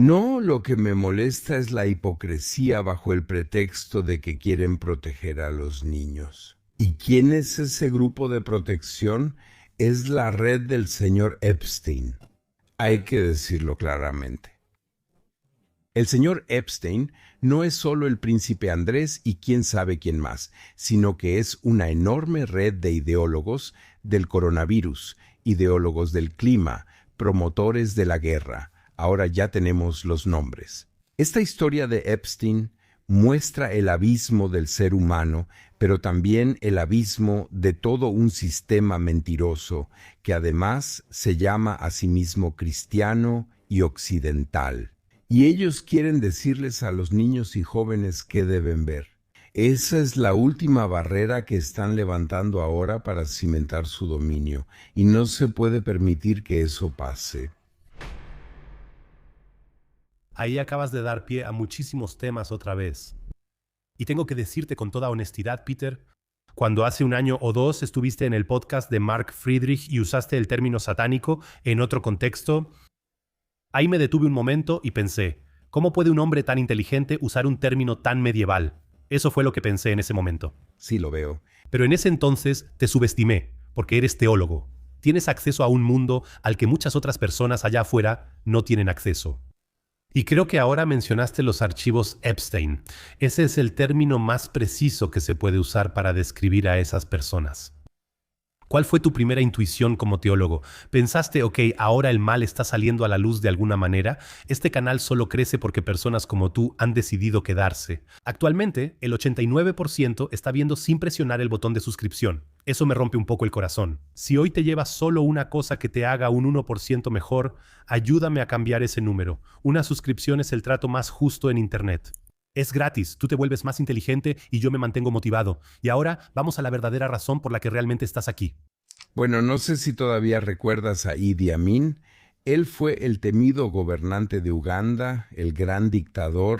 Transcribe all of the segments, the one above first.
No, lo que me molesta es la hipocresía bajo el pretexto de que quieren proteger a los niños. ¿Y quién es ese grupo de protección? Es la red del señor Epstein. Hay que decirlo claramente. El señor Epstein no es solo el príncipe Andrés y quién sabe quién más, sino que es una enorme red de ideólogos del coronavirus, ideólogos del clima, promotores de la guerra. Ahora ya tenemos los nombres. Esta historia de Epstein muestra el abismo del ser humano, pero también el abismo de todo un sistema mentiroso que además se llama a sí mismo cristiano y occidental. Y ellos quieren decirles a los niños y jóvenes qué deben ver. Esa es la última barrera que están levantando ahora para cimentar su dominio, y no se puede permitir que eso pase. Ahí acabas de dar pie a muchísimos temas otra vez. Y tengo que decirte con toda honestidad, Peter, cuando hace un año o dos estuviste en el podcast de Mark Friedrich y usaste el término satánico en otro contexto, ahí me detuve un momento y pensé, ¿cómo puede un hombre tan inteligente usar un término tan medieval? Eso fue lo que pensé en ese momento. Sí, lo veo. Pero en ese entonces te subestimé, porque eres teólogo. Tienes acceso a un mundo al que muchas otras personas allá afuera no tienen acceso. Y creo que ahora mencionaste los archivos Epstein. Ese es el término más preciso que se puede usar para describir a esas personas. ¿Cuál fue tu primera intuición como teólogo? ¿Pensaste, ok, ahora el mal está saliendo a la luz de alguna manera? Este canal solo crece porque personas como tú han decidido quedarse. Actualmente, el 89% está viendo sin presionar el botón de suscripción. Eso me rompe un poco el corazón. Si hoy te llevas solo una cosa que te haga un 1% mejor, ayúdame a cambiar ese número. Una suscripción es el trato más justo en Internet. Es gratis, tú te vuelves más inteligente y yo me mantengo motivado. Y ahora vamos a la verdadera razón por la que realmente estás aquí. Bueno, no sé si todavía recuerdas a Idi Amin. Él fue el temido gobernante de Uganda, el gran dictador.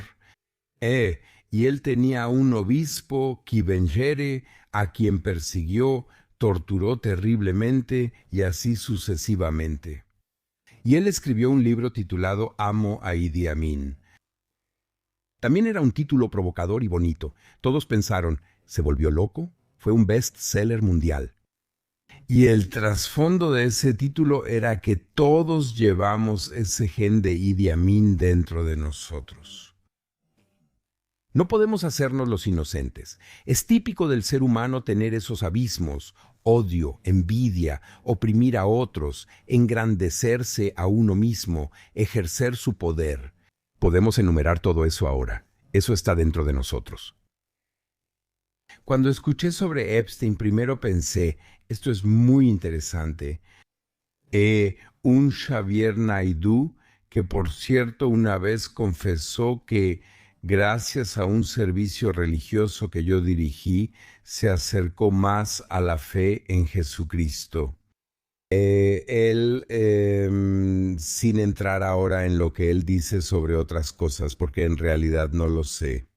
Y él tenía un obispo, Kibengere, a quien persiguió, torturó terriblemente y así sucesivamente. Y él escribió un libro titulado Amo a Idi Amin. También era un título provocador y bonito. Todos pensaron, ¿se volvió loco? Fue un bestseller mundial. Y el trasfondo de ese título era que todos llevamos ese gen de Idi Amin dentro de nosotros. No podemos hacernos los inocentes. Es típico del ser humano tener esos abismos, odio, envidia, oprimir a otros, engrandecerse a uno mismo, ejercer su poder. Podemos enumerar todo eso ahora. Eso está dentro de nosotros. Cuando escuché sobre Epstein, primero pensé, esto es muy interesante. Un Xavier Naidoo, que por cierto una vez confesó que gracias a un servicio religioso que yo dirigí, se acercó más a la fe en Jesucristo. Sin entrar ahora en lo que él dice sobre otras cosas, porque en realidad no lo sé.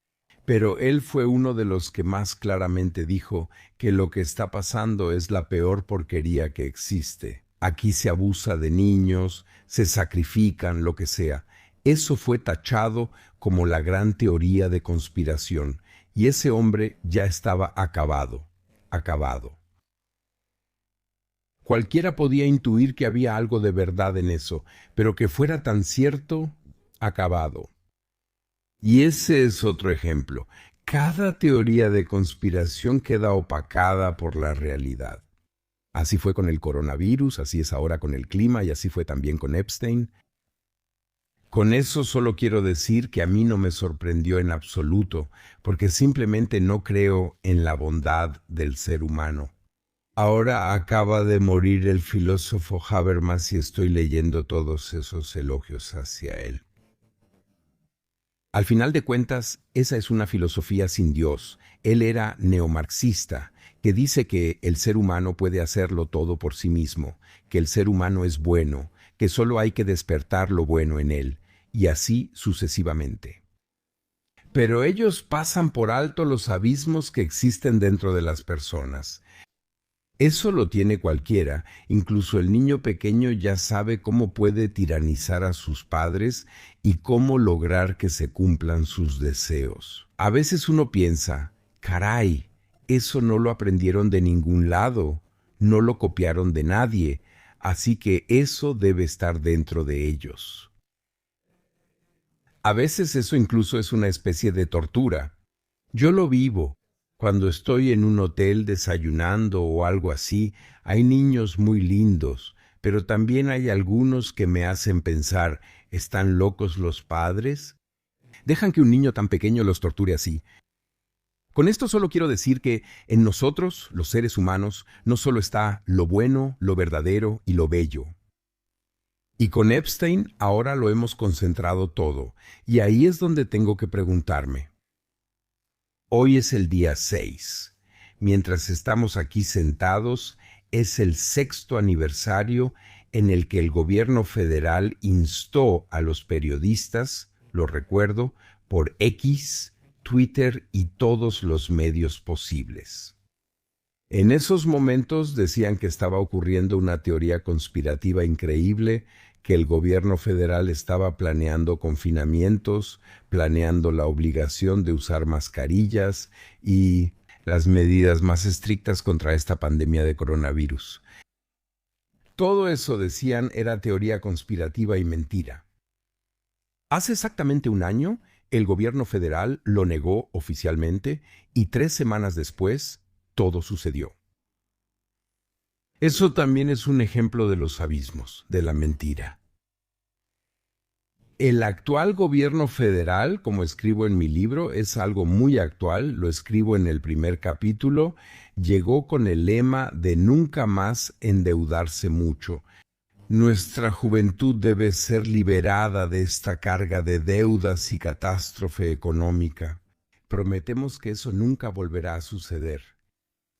Pero él fue uno de los que más claramente dijo que lo que está pasando es la peor porquería que existe. Aquí se abusa de niños, se sacrifican, lo que sea. Eso fue tachado como la gran teoría de conspiración, y ese hombre ya estaba acabado, acabado. Cualquiera podía intuir que había algo de verdad en eso, pero que fuera tan cierto, acabado. Y ese es otro ejemplo. Cada teoría de conspiración queda opacada por la realidad. Así fue con el coronavirus, así es ahora con el clima y así fue también con Epstein. Con eso solo quiero decir que a mí no me sorprendió en absoluto, porque simplemente no creo en la bondad del ser humano. Ahora acaba de morir el filósofo Habermas y estoy leyendo todos esos elogios hacia él. Al final de cuentas, esa es una filosofía sin Dios. Él era neomarxista, que dice que el ser humano puede hacerlo todo por sí mismo, que el ser humano es bueno, que solo hay que despertar lo bueno en él, y así sucesivamente. Pero ellos pasan por alto los abismos que existen dentro de las personas. Eso lo tiene cualquiera, incluso el niño pequeño ya sabe cómo puede tiranizar a sus padres y cómo lograr que se cumplan sus deseos. A veces uno piensa, caray, eso no lo aprendieron de ningún lado, no lo copiaron de nadie, así que eso debe estar dentro de ellos. A veces eso incluso es una especie de tortura. Yo lo vivo. Cuando estoy en un hotel desayunando o algo así, hay niños muy lindos, pero también hay algunos que me hacen pensar, ¿están locos los padres? Dejan que un niño tan pequeño los torture así. Con esto solo quiero decir que en nosotros, los seres humanos, no solo está lo bueno, lo verdadero y lo bello. Y con Epstein ahora lo hemos concentrado todo, y ahí es donde tengo que preguntarme. Hoy es el día 6. Mientras estamos aquí sentados, es el 6º aniversario en el que el gobierno federal instó a los periodistas, lo recuerdo, por X, Twitter y todos los medios posibles. En esos momentos decían que estaba ocurriendo una teoría conspirativa increíble, que el gobierno federal estaba planeando confinamientos, planeando la obligación de usar mascarillas y las medidas más estrictas contra esta pandemia de coronavirus. Todo eso, decían, era teoría conspirativa y mentira. Hace exactamente un año, el gobierno federal lo negó oficialmente y 3 semanas después, todo sucedió. Eso también es un ejemplo de los abismos, de la mentira. El actual gobierno federal, como escribo en mi libro, es algo muy actual, lo escribo en el primer capítulo, llegó con el lema de nunca más endeudarse mucho. Nuestra juventud debe ser liberada de esta carga de deudas y catástrofe económica. Prometemos que eso nunca volverá a suceder.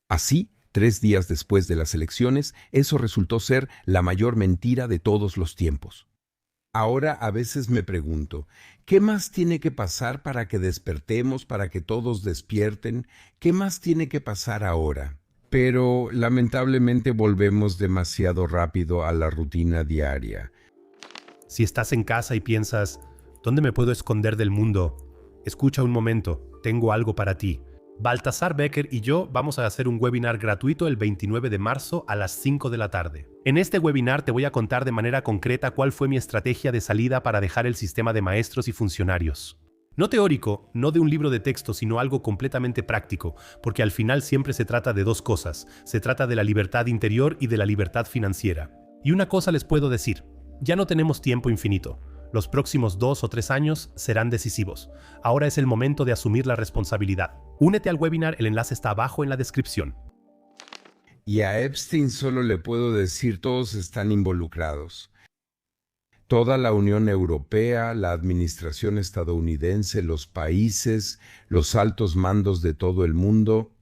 Así, 3 días después de las elecciones, eso resultó ser la mayor mentira de todos los tiempos. Ahora a veces me pregunto, ¿qué más tiene que pasar para que despertemos, para que todos despierten? ¿Qué más tiene que pasar ahora? Pero lamentablemente volvemos demasiado rápido a la rutina diaria. Si estás en casa y piensas, ¿dónde me puedo esconder del mundo? Escucha un momento, tengo algo para ti. Baltasar Becker y yo vamos a hacer un webinar gratuito el 29 de marzo a las 5 de la tarde. En este webinar te voy a contar de manera concreta cuál fue mi estrategia de salida para dejar el sistema de maestros y funcionarios. No teórico, no de un libro de texto, sino algo completamente práctico, porque al final siempre se trata de 2 cosas. Se trata de la libertad interior y de la libertad financiera. Y una cosa les puedo decir, ya no tenemos tiempo infinito. Los próximos 2 o 3 años serán decisivos. Ahora es el momento de asumir la responsabilidad. Únete al webinar, el enlace está abajo en la descripción. Y a Epstein solo le puedo decir, todos están involucrados. Toda la Unión Europea, la administración estadounidense, los países, los altos mandos de todo el mundo,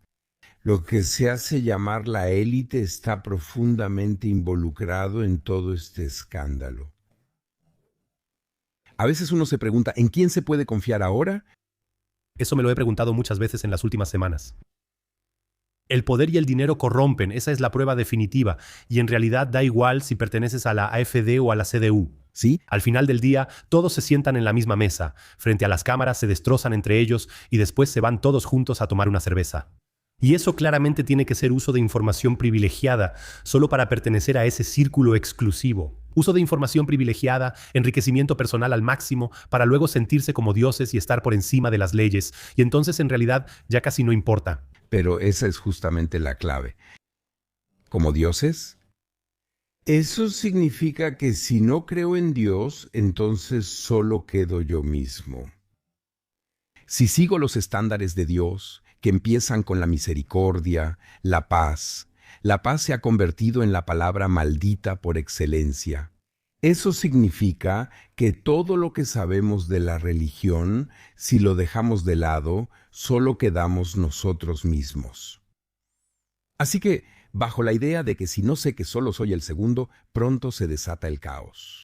lo que se hace llamar la élite está profundamente involucrado en todo este escándalo. A veces uno se pregunta, ¿en quién se puede confiar ahora? Eso me lo he preguntado muchas veces en las últimas semanas. El poder y el dinero corrompen, esa es la prueba definitiva, y en realidad da igual si perteneces a la AfD o a la CDU. ¿Sí? Al final del día, todos se sientan en la misma mesa, frente a las cámaras se destrozan entre ellos y después se van todos juntos a tomar una cerveza. Y eso claramente tiene que ser uso de información privilegiada, solo para pertenecer a ese círculo exclusivo. Uso de información privilegiada, enriquecimiento personal al máximo, para luego sentirse como dioses y estar por encima de las leyes. Y entonces en realidad ya casi no importa. Pero esa es justamente la clave. ¿Como dioses? Eso significa que si no creo en Dios, entonces solo quedo yo mismo. Si sigo los estándares de Dios, que empiezan con la misericordia, la paz se ha convertido en la palabra maldita por excelencia. Eso significa que todo lo que sabemos de la religión, si lo dejamos de lado, solo quedamos nosotros mismos. Así que, bajo la idea de que si no sé que solo soy el segundo, pronto se desata el caos.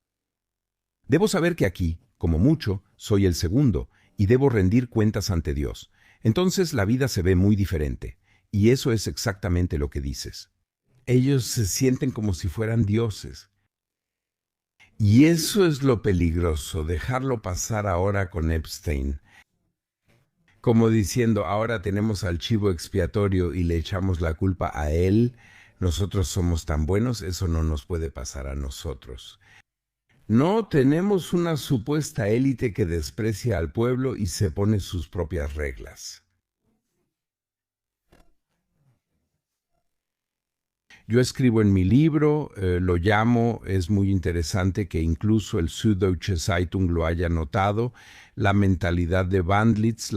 Debo saber que aquí, como mucho, soy el segundo y debo rendir cuentas ante Dios. Entonces la vida se ve muy diferente, y eso es exactamente lo que dices. Ellos se sienten como si fueran dioses. Y eso es lo peligroso, dejarlo pasar ahora con Epstein. Como diciendo, ahora tenemos al chivo expiatorio y le echamos la culpa a él, nosotros somos tan buenos, eso no nos puede pasar a nosotros. No, tenemos una supuesta élite que desprecia al pueblo y se pone sus propias reglas. Yo escribo en mi libro, lo llamo, es muy interesante que incluso el Süddeutsche Zeitung lo haya notado, la mentalidad de Bandlitz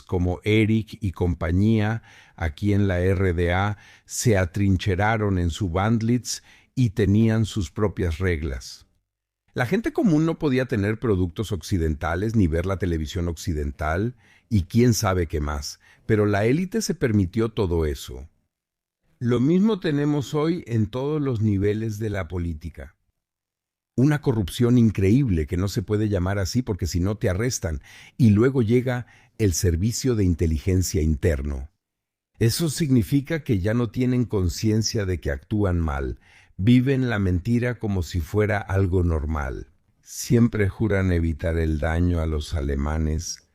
como Eric y compañía aquí en la RDA se atrincheraron en su Bandlitz y tenían sus propias reglas. La gente común no podía tener productos occidentales ni ver la televisión occidental y quién sabe qué más, pero la élite se permitió todo eso. Lo mismo tenemos hoy en todos los niveles de la política. Una corrupción increíble que no se puede llamar así porque si no te arrestan. Y luego llega el servicio de inteligencia interno. Eso significa que ya no tienen conciencia de que actúan mal. Viven la mentira como si fuera algo normal. Siempre juran evitar el daño a los alemanes,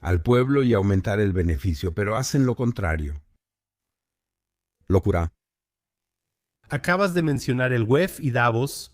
al pueblo y aumentar el beneficio, pero hacen lo contrario. Locura. Acabas de mencionar el WEF y Davos.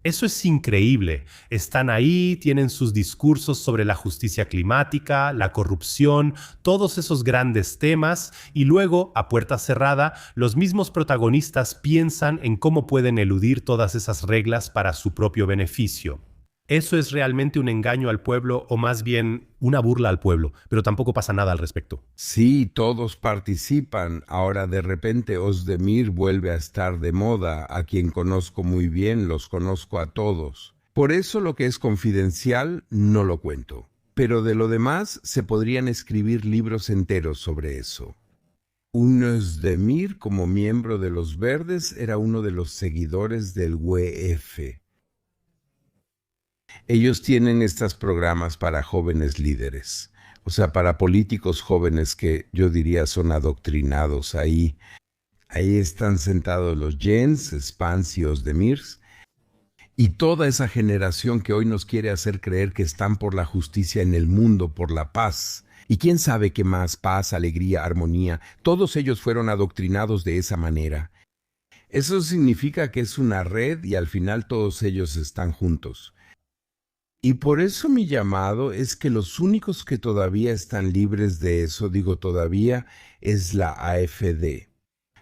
Eso es increíble. Están ahí, tienen sus discursos sobre la justicia climática, la corrupción, todos esos grandes temas, y luego, a puerta cerrada, los mismos protagonistas piensan en cómo pueden eludir todas esas reglas para su propio beneficio. Eso es realmente un engaño al pueblo, o más bien una burla al pueblo, pero tampoco pasa nada al respecto. Sí, todos participan. Ahora de repente Özdemir vuelve a estar de moda, a quien conozco muy bien, los conozco a todos. Por eso lo que es confidencial no lo cuento. Pero de lo demás se podrían escribir libros enteros sobre eso. Un Özdemir, como miembro de los Verdes, era uno de los seguidores del WEF. Ellos tienen estos programas para jóvenes líderes, o sea, para políticos jóvenes que yo diría son adoctrinados ahí. Ahí están sentados los Jens, Spahn y Özdemirs, y toda esa generación que hoy nos quiere hacer creer que están por la justicia en el mundo, por la paz. Y quién sabe qué más, paz, alegría, armonía, todos ellos fueron adoctrinados de esa manera. Eso significa que es una red y al final todos ellos están juntos. Y por eso mi llamado es que los únicos que todavía están libres de eso, digo todavía, es la AfD,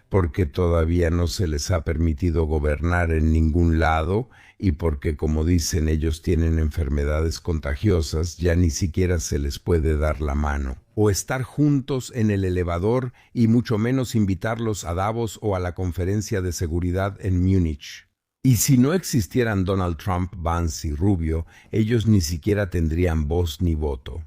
porque todavía no se les ha permitido gobernar en ningún lado y porque, como dicen, ellos tienen enfermedades contagiosas, ya ni siquiera se les puede dar la mano, o estar juntos en el elevador y mucho menos invitarlos a Davos o a la conferencia de seguridad en Múnich. Y si no existieran Donald Trump, Vance y Rubio, ellos ni siquiera tendrían voz ni voto.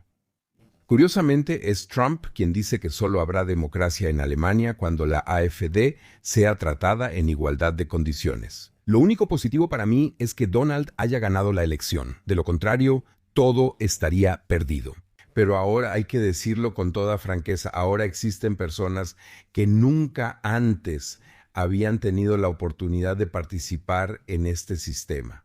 Curiosamente, es Trump quien dice que solo habrá democracia en Alemania cuando la AfD sea tratada en igualdad de condiciones. Lo único positivo para mí es que Donald haya ganado la elección. De lo contrario, todo estaría perdido. Pero ahora hay que decirlo con toda franqueza, ahora existen personas que nunca antes habían tenido la oportunidad de participar en este sistema.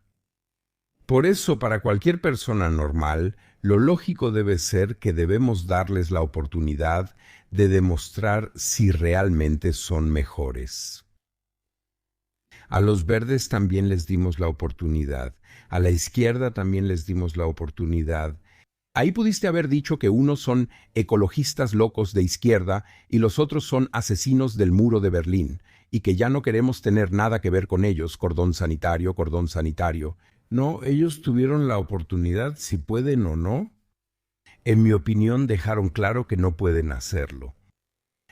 Por eso, para cualquier persona normal, lo lógico debe ser que debemos darles la oportunidad de demostrar si realmente son mejores. A los verdes también les dimos la oportunidad, a la izquierda también les dimos la oportunidad. Ahí pudiste haber dicho que unos son ecologistas locos de izquierda y los otros son asesinos del muro de Berlín, y que ya no queremos tener nada que ver con ellos, cordón sanitario, cordón sanitario. No, ellos tuvieron la oportunidad, si pueden o no. En mi opinión, dejaron claro que no pueden hacerlo.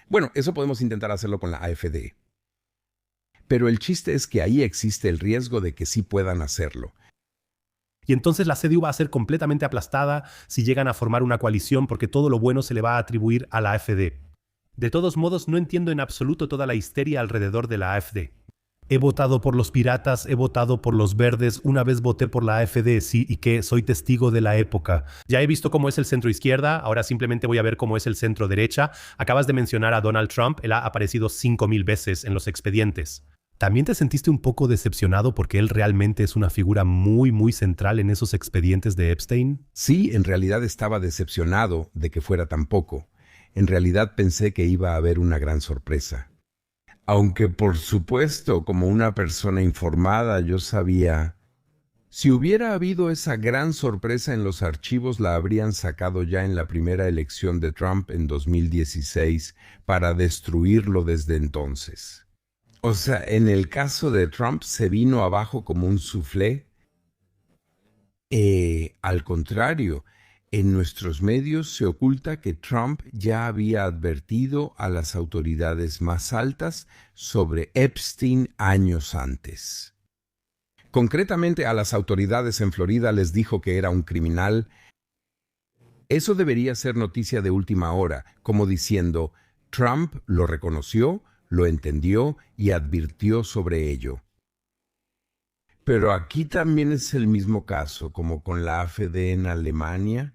Bueno, eso podemos intentar hacerlo con la AfD. Pero el chiste es que ahí existe el riesgo de que sí puedan hacerlo. Y entonces la CDU va a ser completamente aplastada si llegan a formar una coalición porque todo lo bueno se le va a atribuir a la AfD. De todos modos, no entiendo en absoluto toda la histeria alrededor de la AfD. He votado por los piratas, he votado por los verdes, una vez voté por la AfD, sí, y que soy testigo de la época. Ya he visto cómo es el centro izquierda, ahora simplemente voy a ver cómo es el centro derecha. Acabas de mencionar a Donald Trump, él ha aparecido 5000 veces en los expedientes. ¿También te sentiste un poco decepcionado porque él realmente es una figura muy central en esos expedientes de Epstein? Sí, en realidad estaba decepcionado de que fuera tan poco. En realidad pensé que iba a haber una gran sorpresa. Aunque por supuesto, como una persona informada, yo sabía, si hubiera habido esa gran sorpresa en los archivos, la habrían sacado ya en la primera elección de Trump en 2016 para destruirlo desde entonces. O sea, en el caso de Trump se vino abajo como un soufflé. Al contrario, en nuestros medios se oculta que Trump ya había advertido a las autoridades más altas sobre Epstein años antes. Concretamente a las autoridades en Florida les dijo que era un criminal. Eso debería ser noticia de última hora, como diciendo, Trump lo reconoció, lo entendió y advirtió sobre ello. Pero aquí también es el mismo caso, como con la AfD en Alemania.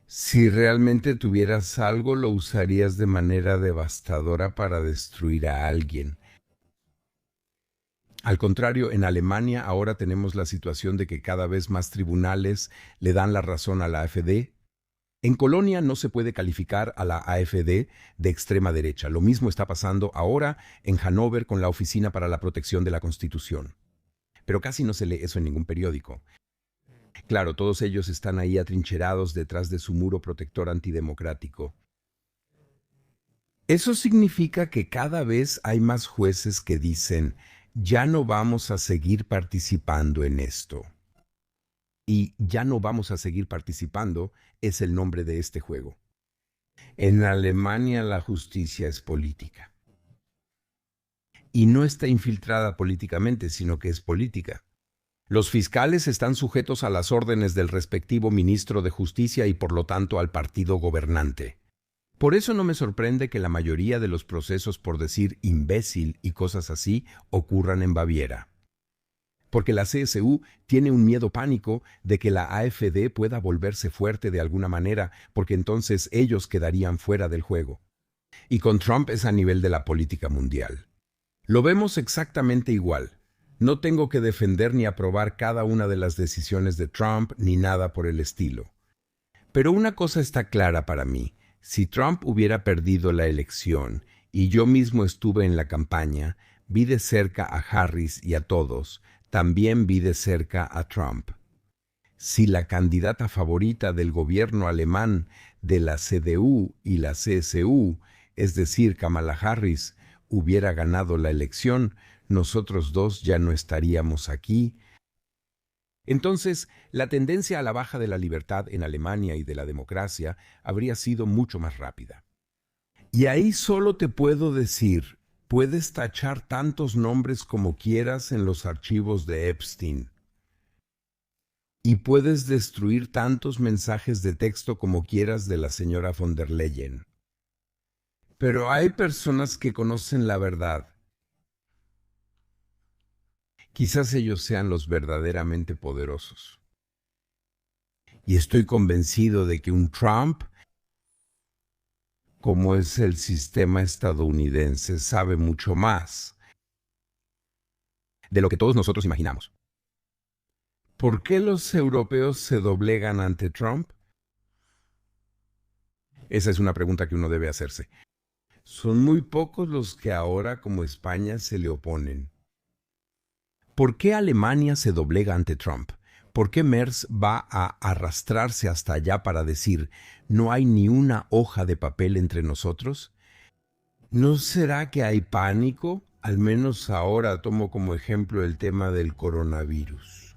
Si realmente tuvieras algo, lo usarías de manera devastadora para destruir a alguien. Al contrario, en Alemania ahora tenemos la situación de que cada vez más tribunales le dan la razón a la AfD. En Colonia no se puede calificar a la AfD de extrema derecha. Lo mismo está pasando ahora en Hannover con la Oficina para la Protección de la Constitución. Pero casi no se lee eso en ningún periódico. Claro, todos ellos están ahí atrincherados detrás de su muro protector antidemocrático. Eso significa que cada vez hay más jueces que dicen, ya no vamos a seguir participando en esto. Y ya no vamos a seguir participando es el nombre de este juego. En Alemania la justicia es política. Y no está infiltrada políticamente, sino que es política. Los fiscales están sujetos a las órdenes del respectivo ministro de Justicia y por lo tanto al partido gobernante. Por eso no me sorprende que la mayoría de los procesos por decir imbécil y cosas así ocurran en Baviera. Porque la CSU tiene un miedo pánico de que la AfD pueda volverse fuerte de alguna manera, porque entonces ellos quedarían fuera del juego. Y con Trump es a nivel de la política mundial. Lo vemos exactamente igual. No tengo que defender ni aprobar cada una de las decisiones de Trump ni nada por el estilo. Pero una cosa está clara para mí. Si Trump hubiera perdido la elección y yo mismo estuve en la campaña, vi de cerca a Harris y a todos, también vi de cerca a Trump. Si la candidata favorita del gobierno alemán de la CDU y la CSU, es decir, Kamala Harris, hubiera ganado la elección, nosotros dos ya no estaríamos aquí. Entonces, la tendencia a la baja de la libertad en Alemania y de la democracia habría sido mucho más rápida. Y ahí solo te puedo decir, puedes tachar tantos nombres como quieras en los archivos de Epstein. Y puedes destruir tantos mensajes de texto como quieras de la señora von der Leyen. Pero hay personas que conocen la verdad. Quizás ellos sean los verdaderamente poderosos. Y estoy convencido de que un Trump, como es el sistema estadounidense, sabe mucho más de lo que todos nosotros imaginamos. ¿Por qué los europeos se doblegan ante Trump? Esa es una pregunta que uno debe hacerse. Son muy pocos los que ahora, como España, se le oponen. ¿Por qué Alemania se doblega ante Trump? ¿Por qué Merz va a arrastrarse hasta allá para decir, no hay ni una hoja de papel entre nosotros? ¿No será que hay pánico? Al menos ahora tomo como ejemplo el tema del coronavirus.